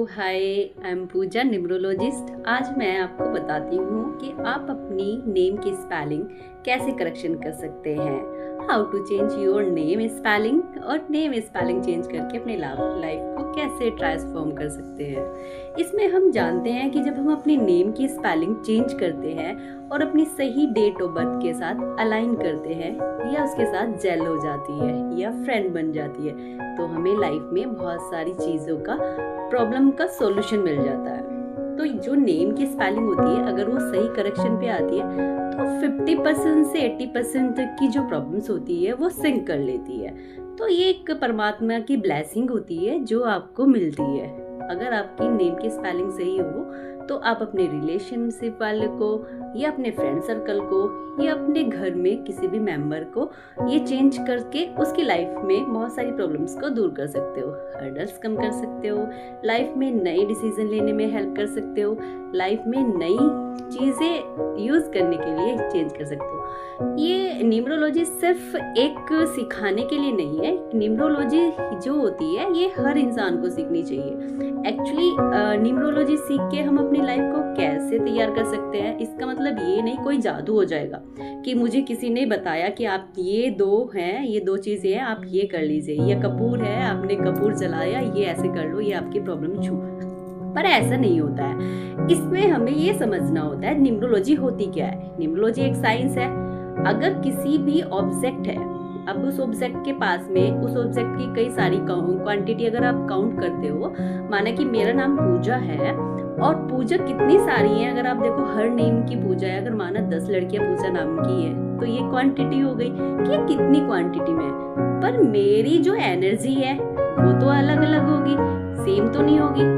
Hi, I am Puja, numerologist. आज मैं आपको बताती हूँ कि आप अपनी नेम की स्पेलिंग कैसे करेक्शन कर सकते हैं। How to change your name spelling और नेम स्पेलिंग चेंज करके अपने लाइफ को कैसे ट्रांसफॉर्म कर सकते हैं। इसमें हम जानते हैं कि जब हम अपनी नेम की स्पेलिंग चेंज करते हैं और अपनी सही डेट ऑफ बर्थ के साथ अलाइन करते हैं या उसके साथ जेल हो जाती है या फ्रेंड बन जाती है, तो हमें लाइफ में बहुत सारी चीज़ों का प्रॉब्लम का सॉल्यूशन मिल जाता है। तो जो नेम की स्पेलिंग होती है, अगर वो सही करेक्शन पे आती है तो 50% से 80% तक की जो प्रॉब्लम्स होती है वो सिंक कर लेती है। तो ये एक परमात्मा की ब्लेसिंग होती है जो आपको मिलती है। अगर आपकी नेम की स्पेलिंग सही हो तो आप अपने रिलेशनशिप वाले को या अपने फ्रेंड सर्कल को या अपने घर में किसी भी मेंबर को ये चेंज करके उसकी लाइफ में बहुत सारी प्रॉब्लम्स को दूर कर सकते हो, हर्डल्स कम कर सकते हो, लाइफ में नए डिसीजन लेने में हेल्प कर सकते हो, लाइफ में नई चीज़ें यूज़ करने के लिए चेंज कर सकते हो। ये न्यूमरोलॉजी सिर्फ एक सिखाने के लिए नहीं है। न्यूमरोलॉजी जो होती है ये हर इंसान को सीखनी चाहिए। एक्चुअली न्यूमरोलॉजी सीख के हम अपनी लाइफ को कैसे तैयार कर सकते हैं, इसका मतलब ये नहीं कोई जादू हो जाएगा कि मुझे किसी ने बताया कि आप ये दो हैं, ये दो चीज़ें हैं, आप ये कर लीजिए, या कपूर है, आपने कपूर जलाया, ये ऐसे कर लो, ये आपकी प्रॉब्लम छू। पर ऐसा नहीं होता है। इसमें हमें ये समझना होता है न्यूमरोलॉजी होती क्या है। न्यूमरोलॉजी एक साइंस है। अगर किसी भी ऑब्जेक्ट है, अब उस ऑब्जेक्ट के पास में उस ऑब्जेक्ट की कई सारी क्वांटिटी अगर आप काउंट करते हो, माना कि मेरा नाम पूजा है और पूजा कितनी सारी है, अगर आप देखो हर नेम की पूजा है, अगर माना 10 लड़कियां पूजा नाम की है तो ये क्वांटिटी हो गई कि ये कितनी क्वांटिटी में है। पर मेरी जो एनर्जी है वो तो अलग अलग होगी, सेम तो नहीं होगी।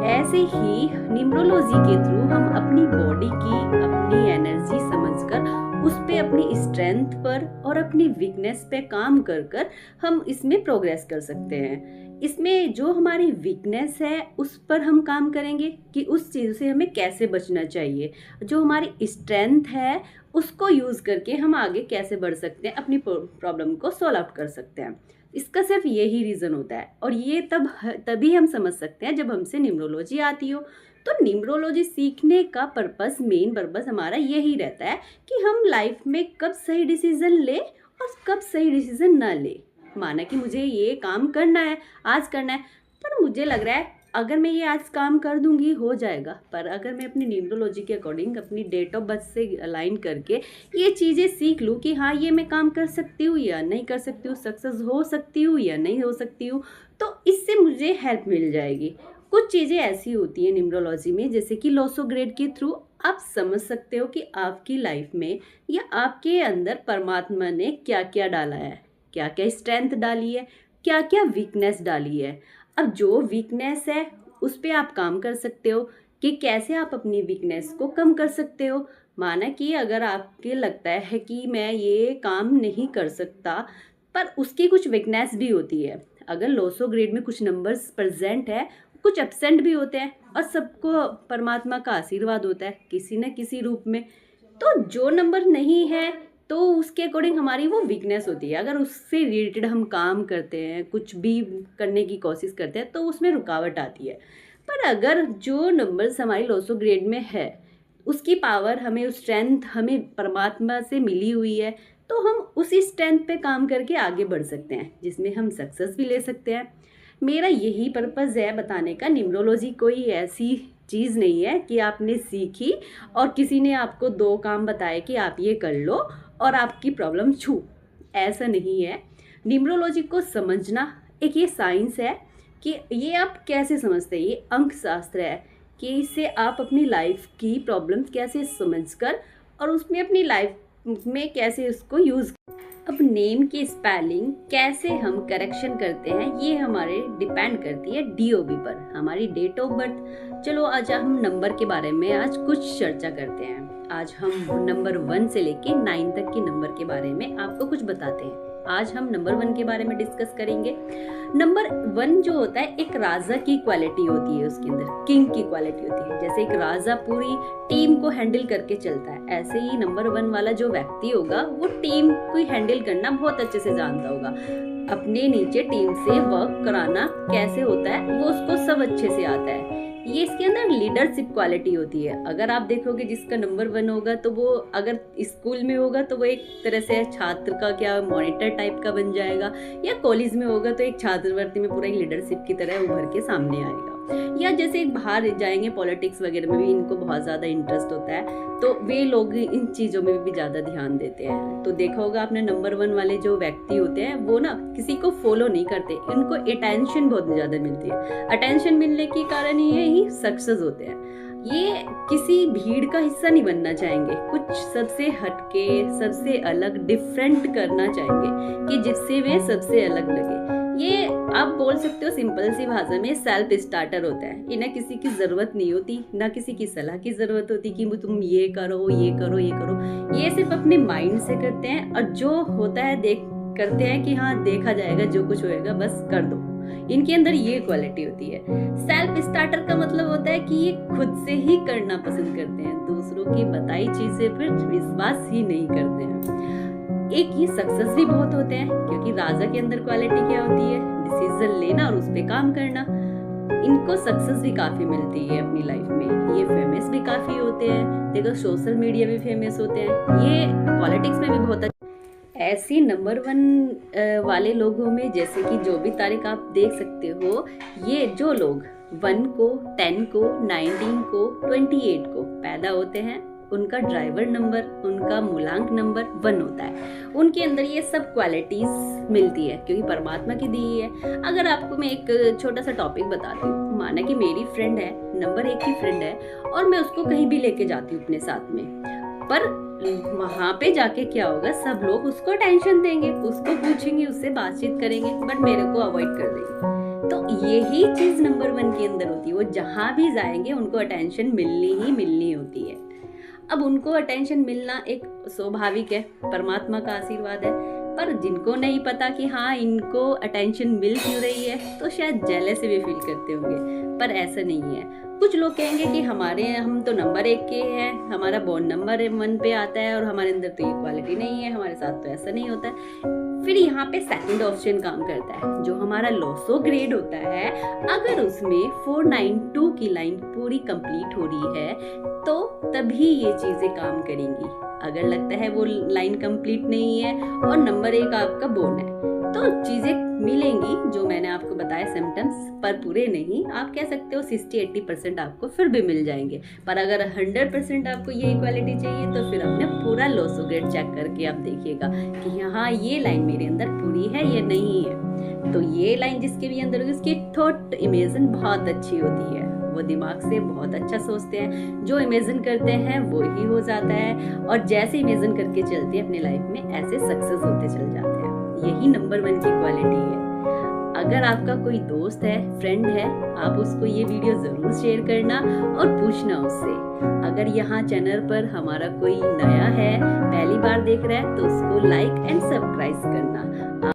ऐसे ही न्यूमरोलॉजी के थ्रू हम अपनी बॉडी की अपनी एनर्जी समझकर उस पे अपनी स्ट्रेंथ पर और अपनी वीकनेस पे काम कर कर हम इसमें प्रोग्रेस कर सकते हैं। इसमें जो हमारी वीकनेस है उस पर हम काम करेंगे कि उस चीज़ से हमें कैसे बचना चाहिए। जो हमारी स्ट्रेंथ है उसको यूज़ करके हम आगे कैसे बढ़ सकते हैं, अपनी प्रॉब्लम को सॉल्व आउट कर सकते हैं। इसका सिर्फ यही रीज़न होता है और ये तभी हम समझ सकते हैं जब हमसे न्यूमरोलॉजी आती हो। तो न्यूमरोलॉजी सीखने का मेन पर्पस हमारा यही रहता है कि हम लाइफ में कब सही डिसीजन ले और कब सही डिसीजन ना ले। माना कि मुझे ये काम करना है, आज करना है, पर मुझे लग रहा है अगर मैं ये आज काम कर दूंगी हो जाएगा। पर अगर मैं अपनी न्यूमरोलॉजी के अकॉर्डिंग अपनी डेट ऑफ बर्थ से अलाइन करके ये चीज़ें सीख लूँ कि हाँ ये मैं काम कर सकती हूँ या नहीं कर सकती हूँ, सक्सेस हो सकती हूँ या नहीं हो सकती हूँ, तो इससे मुझे हेल्प मिल जाएगी। कुछ चीज़ें ऐसी होती हैं न्यूमरोलॉजी में, जैसे कि लोसोग्रेड के थ्रू आप समझ सकते हो कि आपकी लाइफ में या आपके अंदर परमात्मा ने क्या क्या डाला है, क्या क्या स्ट्रेंथ डाली है, क्या क्या वीकनेस डाली है। अब जो वीकनेस है उस पे आप काम कर सकते हो कि कैसे आप अपनी वीकनेस को कम कर सकते हो। माना कि अगर आपके लगता है कि मैं ये काम नहीं कर सकता, पर उसकी कुछ वीकनेस भी होती है। अगर लोसो ग्रेड में कुछ नंबर्स प्रेजेंट है, कुछ एब्सेंट भी होते हैं और सबको परमात्मा का आशीर्वाद होता है किसी न किसी रूप में। तो जो नंबर नहीं है तो उसके अकॉर्डिंग हमारी वो वीकनेस होती है। अगर उससे रिलेटेड हम काम करते हैं, कुछ भी करने की कोशिश करते हैं, तो उसमें रुकावट आती है। पर अगर जो नंबर्स हमारी लोसो ग्रेड में है उसकी पावर हमें, उस स्ट्रेंथ हमें परमात्मा से मिली हुई है, तो हम उसी स्ट्रेंथ पे काम करके आगे बढ़ सकते हैं, जिसमें हम सक्सेस भी ले सकते हैं। मेरा यही पर्पज़ है बताने का। न्यूमरोलॉजी कोई ऐसी चीज़ नहीं है कि आपने सीखी और किसी ने आपको 2 काम बताए कि आप ये कर लो और आपकी प्रॉब्लम छू। ऐसा नहीं है। न्यूमरोलॉजी को समझना एक ये साइंस है कि ये आप कैसे समझते हैं, ये अंक शास्त्र है कि इससे आप अपनी लाइफ की प्रॉब्लम्स कैसे समझकर और उसमें अपनी लाइफ में कैसे उसको यूज़। अब नेम की स्पेलिंग कैसे हम करेक्शन करते हैं ये हमारे डिपेंड करती है डीओबी पर, हमारी डेट ऑफ बर्थ। चलो आज हम नंबर के बारे में आज कुछ चर्चा करते हैं। आज हम नंबर 1 से लेके 9 तक के नंबर के बारे में आपको कुछ बताते हैं। आज हम नंबर 1 के बारे में डिस्कस करेंगे। नंबर 1 जो होता है एक राजा की क्वालिटी होती है, उसके अंदर किंग की क्वालिटी होती है। जैसे एक राजा पूरी टीम को हैंडल करके चलता है, ऐसे ही नंबर 1 वाला जो व्यक्ति होगा वो टीम को हैंडल करना बहुत अच्छे से जानता होगा। अपने नीचे टीम से वर्क कराना कैसे होता है वो उसको सब अच्छे से आता है। ये इसके अंदर लीडरशिप क्वालिटी होती है। अगर आप देखोगे जिसका नंबर 1 होगा तो वो अगर स्कूल में होगा तो वो एक तरह से छात्र का क्या मॉनिटर टाइप का बन जाएगा, या कॉलेज में होगा तो एक छात्रवृत्ति में पूरा एक लीडरशिप की तरह उभर के सामने आएगा। या जैसे बाहर जाएंगे पॉलिटिक्स वगैरह में भी इनको बहुत ज्यादा इंटरेस्ट होता है, तो वे लोग इन चीजों में भी ज्यादा ध्यान देते हैं। तो देखा होगा आपने नंबर 1 वाले जो व्यक्ति होते हैं वो ना किसी को फॉलो नहीं करते, इनको अटेंशन बहुत ज्यादा मिलती है। अटेंशन मिलने के कारण ये ही सक्सेस होते हैं। ये किसी भीड़ का हिस्सा नहीं बनना चाहेंगे, कुछ सबसे हटके सबसे अलग डिफरेंट करना चाहेंगे कि जिससे वे सबसे अलग लगे। ये आप बोल सकते हो सिंपल सी भाषा में सेल्फ स्टार्टर होता है। इन्हें किसी की जरूरत नहीं होती, ना किसी की सलाह की जरूरत होती कि तुम ये करो ये करो ये करो। ये सिर्फ अपने माइंड से करते हैं और जो होता है करते हैं कि हाँ देखा जाएगा, जो कुछ होएगा बस कर दो। इनके अंदर ये क्वालिटी होती है। सेल्फ स्टार्टर का मतलब होता है कि ये खुद से ही करना पसंद करते हैं, दूसरों की बताई चीजें पर विश्वास ही नहीं करते हैं। एक ये सक्सेस भी बहुत होते हैं, क्योंकि राजा के अंदर क्वालिटी क्या होती है, डिसीजन लेना और उस पे काम करना। इनको सक्सेस भी काफी मिलती है अपनी लाइफ में। ये फेमस भी काफी होते हैं, देखो सोशल मीडिया भी फेमस होते हैं, ये पॉलिटिक्स में भी बहुत ऐसी नंबर 1 वाले लोगों में जैसे कि जो भी तारीख आप देख सकते हो, ये जो लोग 1 को 10 को 19 को 28 को पैदा होते हैं, उनका ड्राइवर नंबर, उनका मूलांक नंबर 1 होता है। उनके अंदर ये सब क्वालिटीज मिलती है क्योंकि परमात्मा की दी है। अगर आपको मैं एक छोटा सा टॉपिक बताती हूँ, माना कि मेरी फ्रेंड है, नंबर 1 की फ्रेंड है, और मैं उसको कहीं भी लेके जाती हूँ अपने साथ में, पर वहां पे जाके क्या होगा, सब लोग उसको टेंशन देंगे, उसको पूछेंगे, उससे बातचीत करेंगे, बट मेरे को अवॉइड कर देंगे। तो यही चीज नंबर 1 के अंदर होती है। वो जहां भी जाएंगे उनको अटेंशन मिलनी ही मिलनी होती है। अब उनको अटेंशन मिलना एक स्वाभाविक है, परमात्मा का आशीर्वाद है, पर जिनको नहीं पता कि हाँ इनको अटेंशन मिल क्यों रही है, तो शायद जेलसी भी फील करते होंगे, पर ऐसा नहीं है। कुछ लोग कहेंगे कि हम तो नंबर 1 के हैं, हमारा बॉन्ड नंबर 1 पे आता है और हमारे अंदर तो ये क्वालिटी नहीं है, हमारे साथ तो ऐसा नहीं होता है। फिर यहाँ पे सेकंड ऑप्शन काम करता है, जो हमारा लोसो ग्रेड होता है। अगर उसमें 492 की लाइन पूरी कंप्लीट हो रही है तो तभी ये चीजें काम करेंगी। अगर लगता है वो लाइन कंप्लीट नहीं है और नंबर 1 आपका बॉन्ड है, तो चीजें मिलेंगी जो मैंने आपको बताया सिम्टम्स, पर पूरे नहीं। आप कह सकते हो 60-80% आपको फिर भी मिल जाएंगे। पर अगर 100% आपको ये इक्वालिटी चाहिए तो फिर अपने पूरा लोसो ग्रेड चेक करके आप देखिएगा कि हाँ ये लाइन मेरे अंदर पूरी है या नहीं है। तो ये लाइन जिसके भी अंदर होगी उसकी थॉट इमेजिन बहुत अच्छी होती है, वो दिमाग से बहुत अच्छा सोचते हैं, जो इमेजिन करते हैं वो ही हो जाता है, और जैसे इमेजिन करके चलते हैं अपनी लाइफ में ऐसे सक्सेस होते चल जाते हैं। यही नंबर 1 की क्वालिटी है। अगर आपका कोई दोस्त है, फ्रेंड है, आप उसको ये वीडियो जरूर शेयर करना और पूछना उससे। अगर यहाँ चैनल पर हमारा कोई नया है, पहली बार देख रहा है, तो उसको लाइक एंड सब्सक्राइब करना।